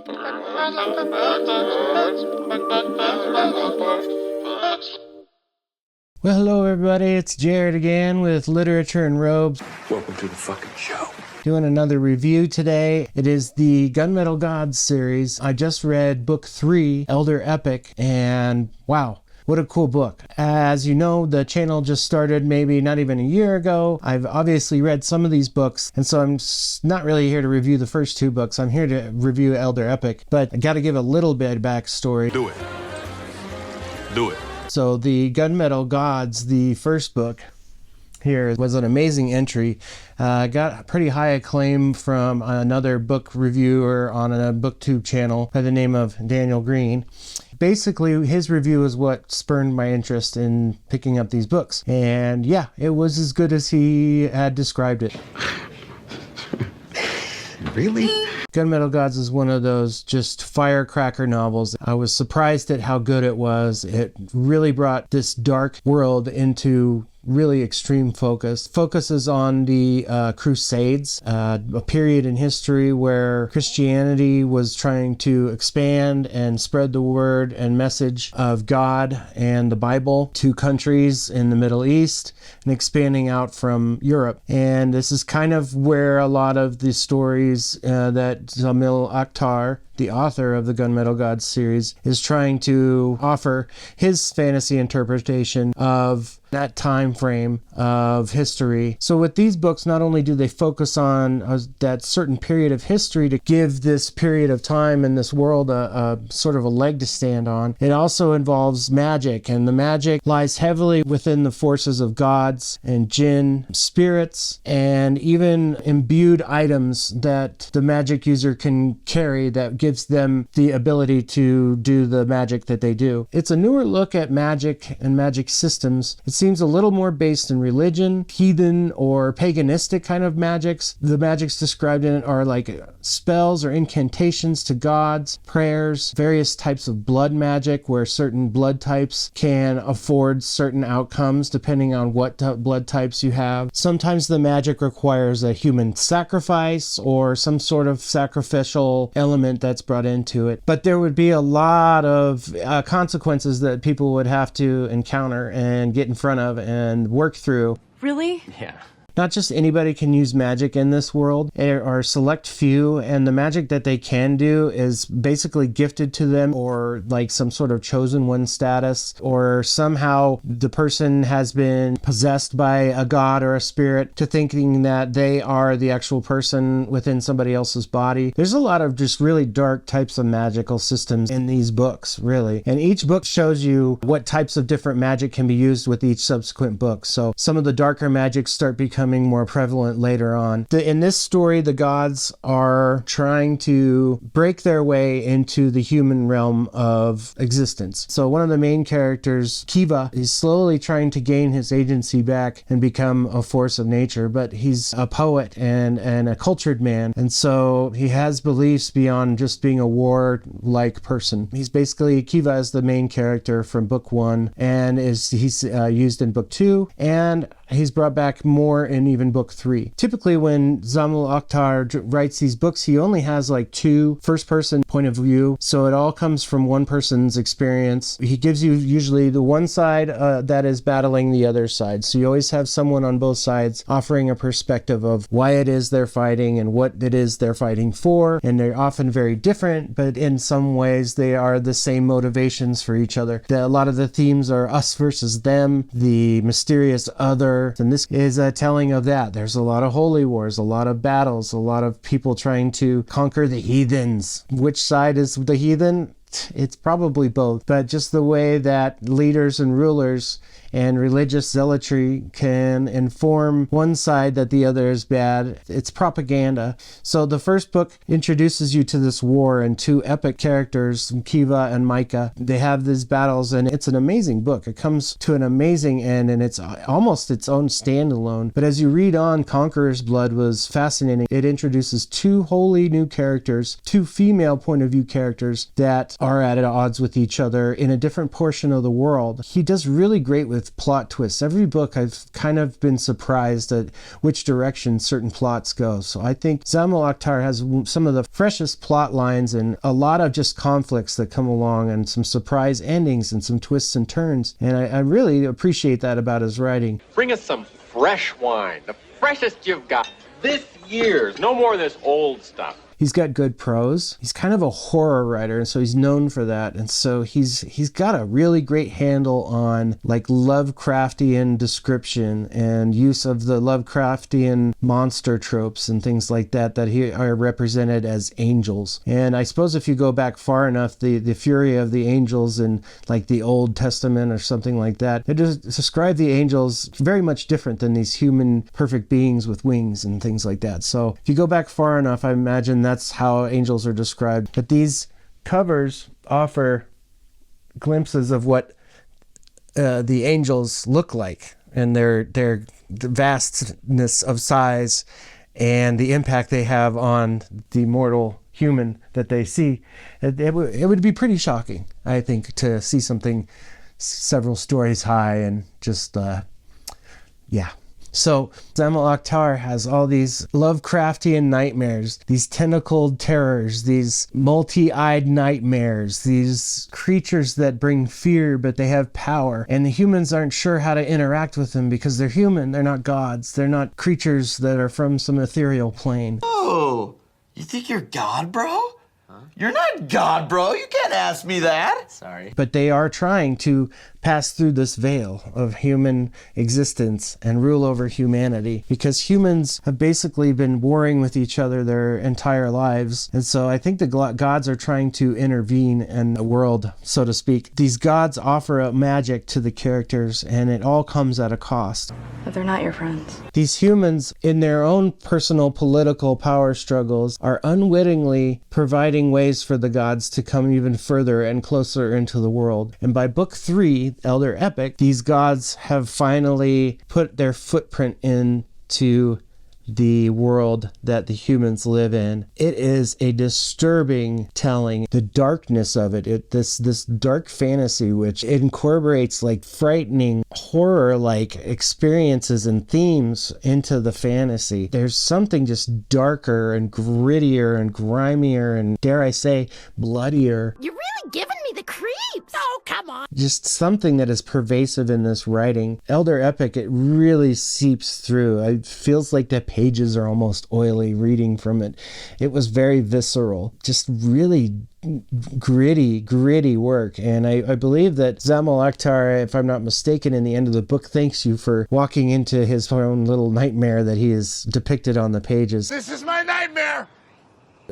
Well, hello everybody, it's Jared again with Literature and Robes. Welcome to the fucking show. Doing another review today. It is the Gunmetal Gods Series. I just read book 3, Elder Epoch, and wow, what a cool book. As you know, the channel just started maybe not even a year ago. I've obviously read some of these books, and so I'm not really here to review the first 2 books. I'm here to review Elder Epoch, but I gotta give a little bit of backstory. Do it. So the Gunmetal Gods, the first book here, was an amazing entry. Got pretty high acclaim from another book reviewer on a booktube channel by the name of Daniel Green. Basically, his review is what spurred my interest in picking up these books. And yeah, it was as good as he had described it. Really? Gunmetal Gods is one of those just firecracker novels. I was surprised at how good it was. It really brought this dark world into really extreme focus. Focuses on the Crusades, a period in history where Christianity was trying to expand and spread the word and message of God and the Bible to countries in the Middle East and expanding out from Europe. And this is kind of where a lot of the stories that Zamil Akhtar, the author of the Gunmetal Gods series, is trying to offer his fantasy interpretation of that time frame of history. So with these books, not only do they focus on that certain period of history to give this period of time and this world a sort of a leg to stand on, it also involves magic, and the magic lies heavily within the forces of gods and jinn, spirits, and even imbued items that the magic user can carry that gives them the ability to do the magic that they do. It's a newer look at magic and magic systems. It seems a little more based in religion, heathen or paganistic kind of magics. The magics described in it are like spells or incantations to gods, prayers, various types of blood magic where certain blood types can afford certain outcomes depending on what blood types you have. Sometimes the magic requires a human sacrifice or some sort of sacrificial element that's brought into it. But there would be a lot of consequences that people would have to encounter and get in front of and work through. Really? Yeah. Not just anybody can use magic in this world. There are select few, and the magic that they can do is basically gifted to them or like some sort of chosen one status, or somehow the person has been possessed by a god or a spirit to thinking that they are the actual person within somebody else's body. There's a lot of just really dark types of magical systems in these books, really. And each book shows you what types of different magic can be used with each subsequent book. So some of the darker magics start becoming more prevalent later on. In this story, the gods are trying to break their way into the human realm of existence. So one of the main characters, Kiva, is slowly trying to gain his agency back and become a force of nature, but he's a poet and a cultured man, and so he has beliefs beyond just being a war-like person. He's basically, Kiva is the main character from book 1, and he's used in book 2, and he's brought back more in even book 3. Typically when Zamil Akhtar writes these books, he only has like 2 first-person point of view, so it all comes from one person's experience. He gives you usually the one side that is battling the other side, so you always have someone on both sides offering a perspective of why it is they're fighting and what it is they're fighting for, and they're often very different, but in some ways they are the same motivations for each other. A lot of the themes are us versus them, the mysterious other, and this is a telling of that. There's a lot of holy wars, a lot of battles, a lot of people trying to conquer the heathens. Which side is the heathen? It's probably both, but just the way that leaders and rulers and religious zealotry can inform one side that the other is bad. It's propaganda. So the first book introduces you to this war and 2 epic characters, Kiva and Micah. They have these battles, and it's an amazing book. It comes to an amazing end, and it's almost its own standalone. But as you read on, Conquerors' Blood was fascinating. It introduces 2 wholly new characters, 2 female point of view characters that are at odds with each other in a different portion of the world. He does really great with plot twists. Every book I've kind of been surprised at which direction certain plots go. So I think Zamil Akhtar has some of the freshest plot lines and a lot of just conflicts that come along and some surprise endings and some twists and turns. And I really appreciate that about his writing. Bring us some fresh wine, the freshest you've got. This year's, no more of this old stuff. He's got good prose. He's kind of a horror writer, and so he's known for that. And so he's got a really great handle on like Lovecraftian description and use of the Lovecraftian monster tropes and things like that are represented as angels. And I suppose if you go back far enough, the fury of the angels in like the Old Testament or something like that, they just describe the angels very much different than these human perfect beings with wings and things like that. So if you go back far enough, I imagine that's how angels are described. But these covers offer glimpses of what the angels look like and their vastness of size and the impact they have on the mortal human that they see. It would be pretty shocking, I think, to see something several stories high and just, yeah. So Zamil Akhtar has all these Lovecraftian nightmares, these tentacled terrors, these multi-eyed nightmares, these creatures that bring fear but they have power, and the humans aren't sure how to interact with them because they're human, they're not gods, they're not creatures that are from some ethereal plane. Oh, you think you're God, bro? You're not God, bro. You can't ask me that. Sorry. But they are trying to pass through this veil of human existence and rule over humanity because humans have basically been warring with each other their entire lives. And so I think the gods are trying to intervene in the world, so to speak. These gods offer up magic to the characters and it all comes at a cost. But they're not your friends. These humans, in their own personal political power struggles, are unwittingly providing ways for the gods to come even further and closer into the world. And by book 3, Elder Epoch, these gods have finally put their footprint into the world that the humans live in. It is a disturbing telling. The darkness of it, this dark fantasy which incorporates like frightening horror-like experiences and themes into the fantasy. There's something just darker and grittier and grimier and, dare I say, bloodier. You're really giving me the creeps. Oh, come on. Just something that is pervasive in this writing. Elder Epoch, it really seeps through. It feels like the pages are almost oily reading from it. It was very visceral, just really gritty work. And I believe that Zamil Akhtar, if I'm not mistaken, in the end of the book, thanks you for walking into his own little nightmare that he has depicted on the pages. This is my nightmare!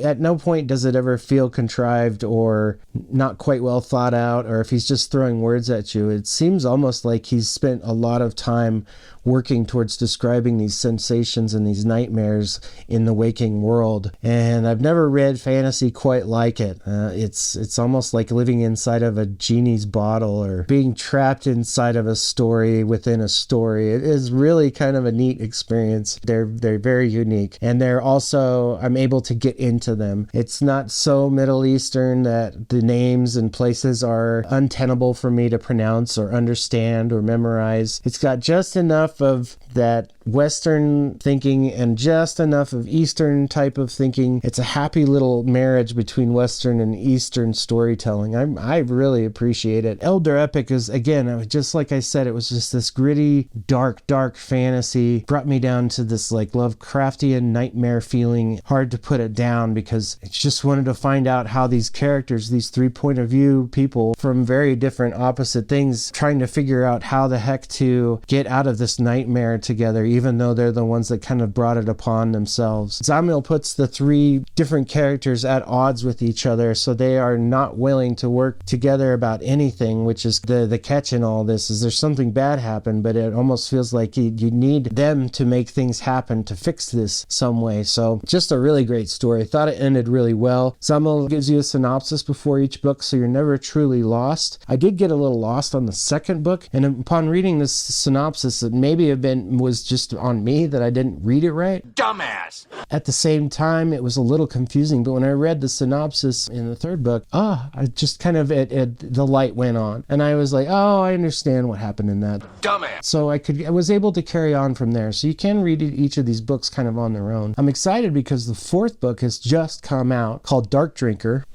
At no point does it ever feel contrived or not quite well thought out, or if he's just throwing words at you. It seems almost like he's spent a lot of time working towards describing these sensations and these nightmares in the waking world. And I've never read fantasy quite like it. It's almost like living inside of a genie's bottle or being trapped inside of a story within a story. It is really kind of a neat experience. They're very unique. And they're also, I'm able to get into them. It's not so Middle Eastern that the names and places are untenable for me to pronounce or understand or memorize. It's got just enough of that Western thinking and just enough of Eastern type of thinking. It's a happy little marriage between Western and Eastern storytelling. I really appreciate it. Elder Epoch is, again, just like I said, it was just this gritty, dark fantasy. Brought me down to this like Lovecraftian nightmare feeling. Hard to put it down because I just wanted to find out how these characters, these 3 point of view people from very different opposite things, trying to figure out how the heck to get out of this nightmare together, even though they're the ones that kind of brought it upon themselves. Zamil puts the 3 different characters at odds with each other, so they are not willing to work together about anything, which is the catch in all this, is there's something bad happen, but it almost feels like you need them to make things happen to fix this some way. So just a really great story. Thought it ended really well. Zamil gives you a synopsis before each book, so you're never truly lost. I did get a little lost on the second book, and upon reading this synopsis, it maybe was just just on me that I didn't read it right. Dumbass! At the same time, it was a little confusing, but when I read the synopsis in the third book, I just kind of, the light went on. And I was like, oh, I understand what happened in that. Dumbass! So I was able to carry on from there. So you can read each of these books kind of on their own. I'm excited because the fourth book has just come out called Dark Drinker.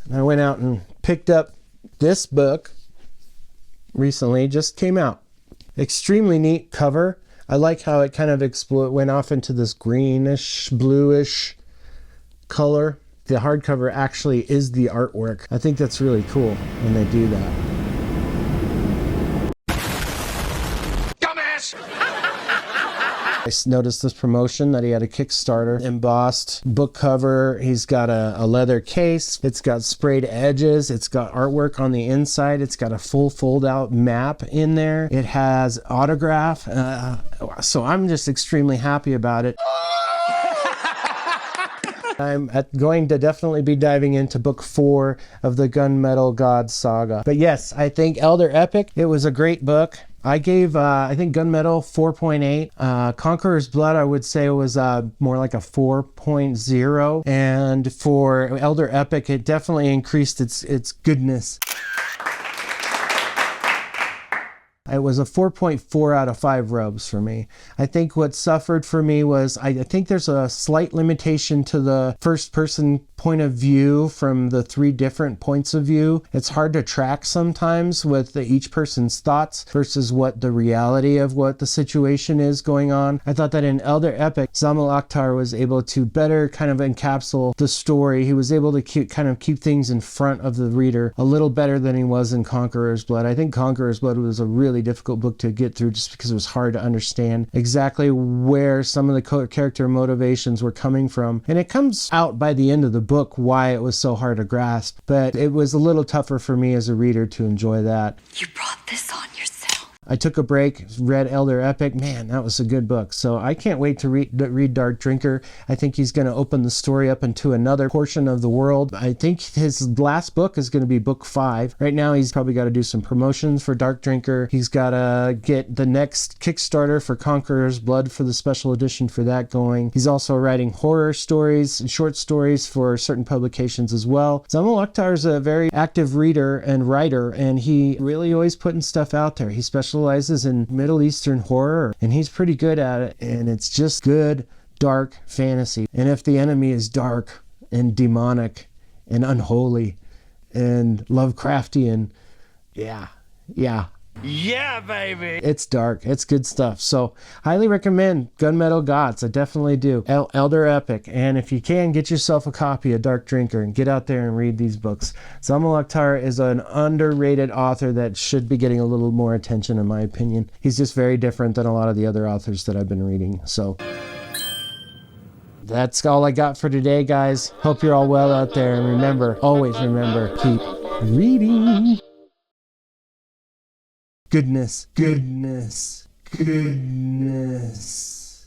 And I went out and picked up this book recently, just came out. Extremely neat cover. I like how it kind of went off into this greenish, bluish color. The hardcover actually is the artwork. I think that's really cool when they do that. Dumbass! I noticed this promotion that he had a Kickstarter embossed book cover. He's got a leather case. It's got sprayed edges. It's got artwork on the inside. It's got a full fold out map in there. It has autograph. So I'm just extremely happy about it. I'm going to definitely be diving into book 4 of the Gunmetal Gods saga. But yes, I think Elder Epoch, it was a great book. I gave, I think Gunmetal 4.8. Conquerors Blood, I would say was more like a 4.0. And for Elder Epoch, it definitely increased its goodness. It was a 4.4 out of 5 rubs for me. I think what suffered for me was, I think there's a slight limitation to the first person point of view from the 3 different points of view. It's hard to track sometimes with each person's thoughts versus what the reality of what the situation is going on. I thought that in Elder Epoch, Zamil Akhtar was able to better kind of encapsulate the story. He was able to keep things in front of the reader a little better than he was in Conquerors Blood. I think Conquerors Blood was a really difficult book to get through just because it was hard to understand exactly where some of the character motivations were coming from. And it comes out by the end of the book why it was so hard to grasp, but it was a little tougher for me as a reader to enjoy that. You brought this on yourself. I took a break, read Elder Epoch. Man, that was a good book. So I can't wait to read Dark Drinker. I think he's going to open the story up into another portion of the world. I think his last book is going to be book 5. Right now, he's probably got to do some promotions for Dark Drinker. He's got to get the next Kickstarter for Conquerors Blood for the special edition for that going. He's also writing horror stories and short stories for certain publications as well. Zamil Akhtar is a very active reader and writer, and he really always putting stuff out there. He specializes in Middle Eastern horror, and he's pretty good at it, and it's just good, dark fantasy. And if the enemy is dark and demonic and unholy and Lovecraftian, yeah, baby, it's dark. It's good stuff. So highly recommend Gunmetal Gods. I definitely do. Elder Epoch. And if you can, get yourself a copy of Dark Drinker and get out there and read these books. Zamil Akhtar is an underrated author that should be getting a little more attention, in my opinion. He's just very different than a lot of the other authors that I've been reading. So that's all I got for today, guys. Hope you're all well out there. And remember, always remember, keep reading. Goodness.